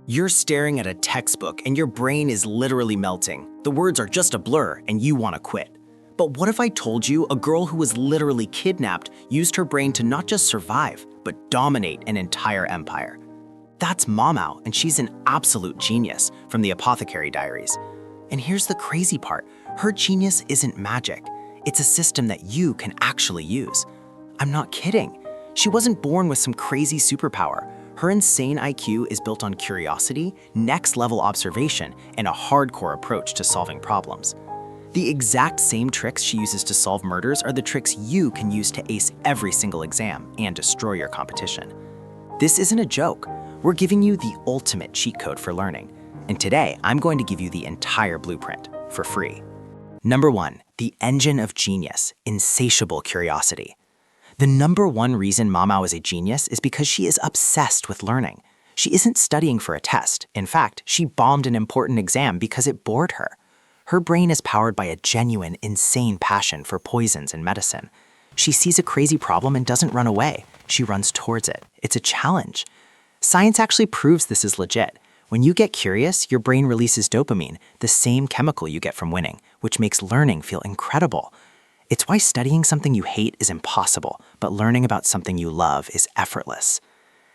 You're staring at a textbook and your brain is literally melting. The words are just a blur and you want to quit. But what if I told you a girl who was literally kidnapped used her brain to not just survive, but dominate an entire empire? That's Maomao, and she's an absolute genius from the Apothecary Diaries. And here's the crazy part. Her genius isn't magic. It's a system that you can actually use. I'm not kidding. She wasn't born with some crazy superpower. Her insane IQ is built on curiosity, next-level observation, and a hardcore approach to solving problems. The exact same tricks she uses to solve murders are the tricks you can use to ace every single exam and destroy your competition. This isn't a joke. We're giving you the ultimate cheat code for learning. And today, I'm going to give you the entire blueprint for free. Number 1, the engine of genius, insatiable curiosity. The number one reason Maomao is a genius is because she is obsessed with learning. She isn't studying for a test. In fact, she bombed an important exam because it bored her. Her brain is powered by a genuine, insane passion for poisons and medicine. She sees a crazy problem and doesn't run away. She runs towards it. It's a challenge. Science actually proves this is legit. When you get curious, your brain releases dopamine, the same chemical you get from winning, which makes learning feel incredible. It's why studying something you hate is impossible, but learning about something you love is effortless.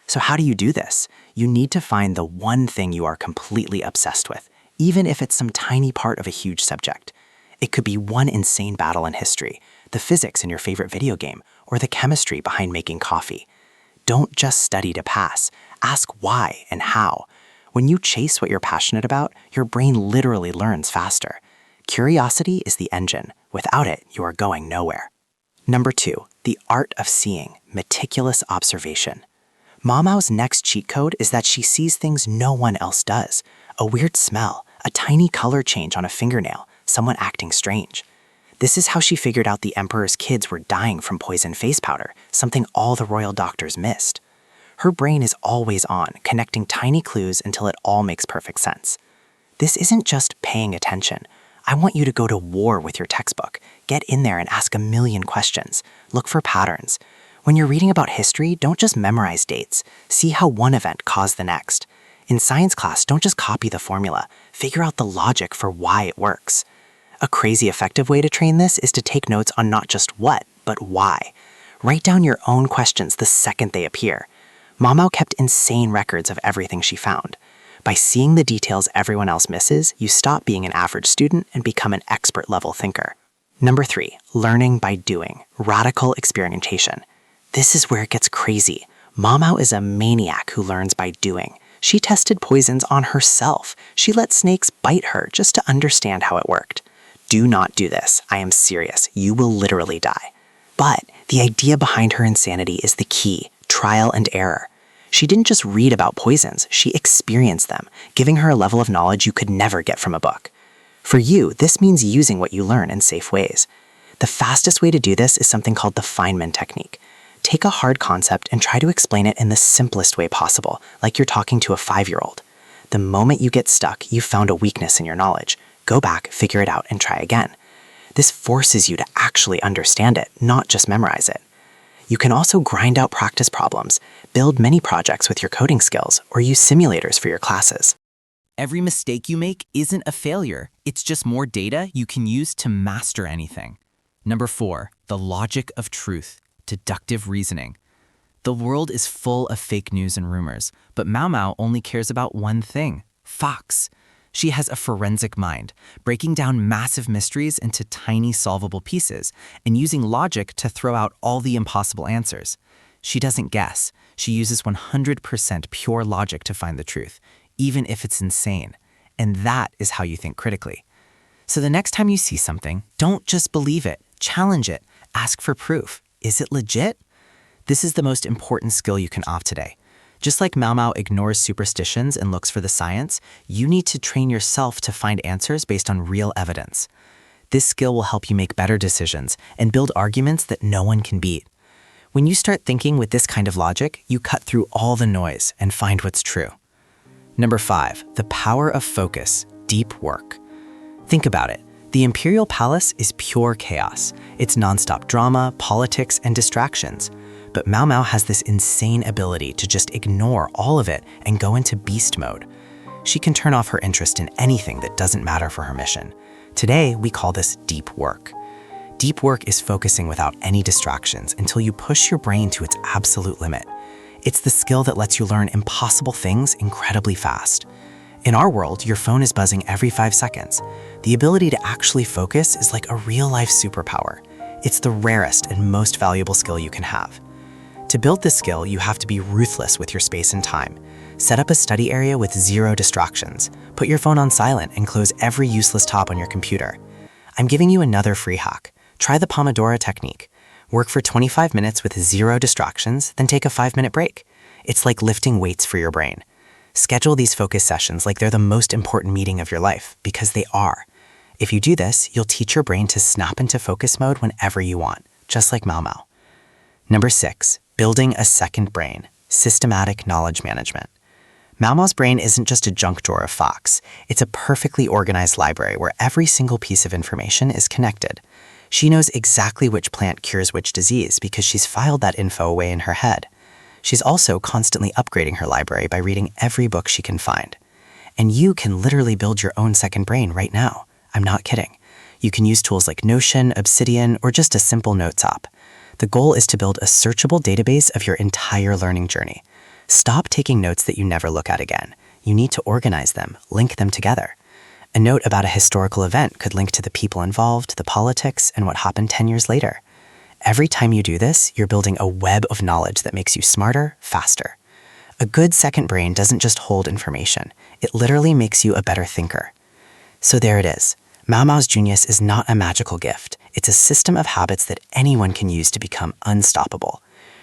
So how do you do this? You need to find the one thing you are completely obsessed with, even if it's some tiny part of a huge subject. It could be one insane battle in history, the physics in your favorite video game, or the chemistry behind making coffee. Don't just study to pass. Ask why and how. When you chase what you're passionate about, your brain literally learns faster. Curiosity is the engine. Without it, you are going nowhere. Number 2, the art of seeing, meticulous observation. Maomao's next cheat code is that she sees things no one else does. A weird smell, a tiny color change on a fingernail, someone acting strange. This is how she figured out the emperor's kids were dying from poison face powder, something all the royal doctors missed. Her brain is always on, connecting tiny clues until it all makes perfect sense. This isn't just paying attention. I want you to go to war with your textbook. Get in there and ask a million questions. Look for patterns. When you're reading about history, don't just memorize dates. See how one event caused the next. In science class, don't just copy the formula. Figure out the logic for why it works. A crazy effective way to train this is to take notes on not just what, but why. Write down your own questions the second they appear. Maomao kept insane records of everything she found. By seeing the details everyone else misses, you stop being an average student and become an expert-level thinker. Number 3, learning by doing, radical experimentation. This is where it gets crazy. Maomao is a maniac who learns by doing. She tested poisons on herself. She let snakes bite her just to understand how it worked. Do not do this. I am serious. You will literally die. But the idea behind her insanity is the key, trial and error. She didn't just read about poisons, she experienced them, giving her a level of knowledge you could never get from a book. For you, this means using what you learn in safe ways. The fastest way to do this is something called the Feynman Technique. Take a hard concept and try to explain it in the simplest way possible, like you're talking to a 5-year-old. The moment you get stuck, you've found a weakness in your knowledge. Go back, figure it out, and try again. This forces you to actually understand it, not just memorize it. You can also grind out practice problems, build mini projects with your coding skills, or use simulators for your classes. Every mistake you make isn't a failure. It's just more data you can use to master anything. Number 4, the logic of truth, deductive reasoning. The world is full of fake news and rumors, but Maomao only cares about one thing, facts. She has a forensic mind, breaking down massive mysteries into tiny solvable pieces and using logic to throw out all the impossible answers. She doesn't guess. She uses 100% pure logic to find the truth, even if it's insane. And that is how you think critically. So the next time you see something, don't just believe it, challenge it, ask for proof. Is it legit? This is the most important skill you can opt today. Just like Maomao ignores superstitions and looks for the science, you need to train yourself to find answers based on real evidence. This skill will help you make better decisions and build arguments that no one can beat. When you start thinking with this kind of logic, you cut through all the noise and find what's true. Number 5, the power of focus, deep work. Think about it. The imperial palace is pure chaos. It's nonstop drama, politics, and distractions. But Maomao has this insane ability to just ignore all of it and go into beast mode. She can turn off her interest in anything that doesn't matter for her mission. Today, we call this deep work. Deep work is focusing without any distractions until you push your brain to its absolute limit. It's the skill that lets you learn impossible things incredibly fast. In our world, your phone is buzzing every 5 seconds. The ability to actually focus is like a real-life superpower. It's the rarest and most valuable skill you can have. To build this skill, you have to be ruthless with your space and time. Set up a study area with 0 distractions. Put your phone on silent and close every useless tab on your computer. I'm giving you another free hack. Try the Pomodoro technique. Work for 25 minutes with 0 distractions, then take a 5-minute break. It's like lifting weights for your brain. Schedule these focus sessions like they're the most important meeting of your life, because they are. If you do this, you'll teach your brain to snap into focus mode whenever you want, just like Maomao. Number 6, building a second brain, systematic knowledge management. Maomao's brain isn't just a junk drawer of facts. It's a perfectly organized library where every single piece of information is connected. She knows exactly which plant cures which disease because she's filed that info away in her head. She's also constantly upgrading her library by reading every book she can find. And you can literally build your own second brain right now. I'm not kidding. You can use tools like Notion, Obsidian, or just a simple notes app. The goal is to build a searchable database of your entire learning journey. Stop taking notes that you never look at again. You need to organize them, link them together. A note about a historical event could link to the people involved, the politics, and what happened 10 years later. Every time you do this, you're building a web of knowledge that makes you smarter, faster. A good second brain doesn't just hold information. It literally makes you a better thinker. So there it is. Maomao's genius is not a magical gift. It's a system of habits that anyone can use to become unstoppable.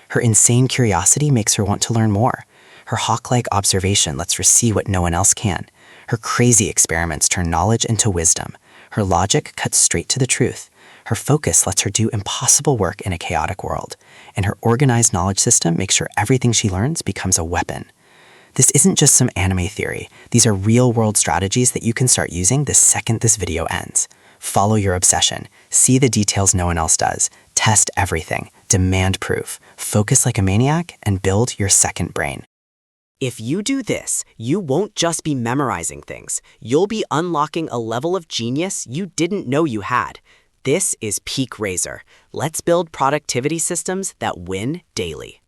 Her insane curiosity makes her want to learn more. Her hawk-like observation lets her see what no one else can. Her crazy experiments turn knowledge into wisdom. Her logic cuts straight to the truth. Her focus lets her do impossible work in a chaotic world. And her organized knowledge system makes sure everything she learns becomes a weapon. This isn't just some anime theory. These are real-world strategies that you can start using the second this video ends. Follow your obsession. See the details no one else does. Test everything. Demand proof. Focus like a maniac and build your second brain. If you do this, you won't just be memorizing things. You'll be unlocking a level of genius you didn't know you had. This is Peak Razor. Let's build productivity systems that win daily.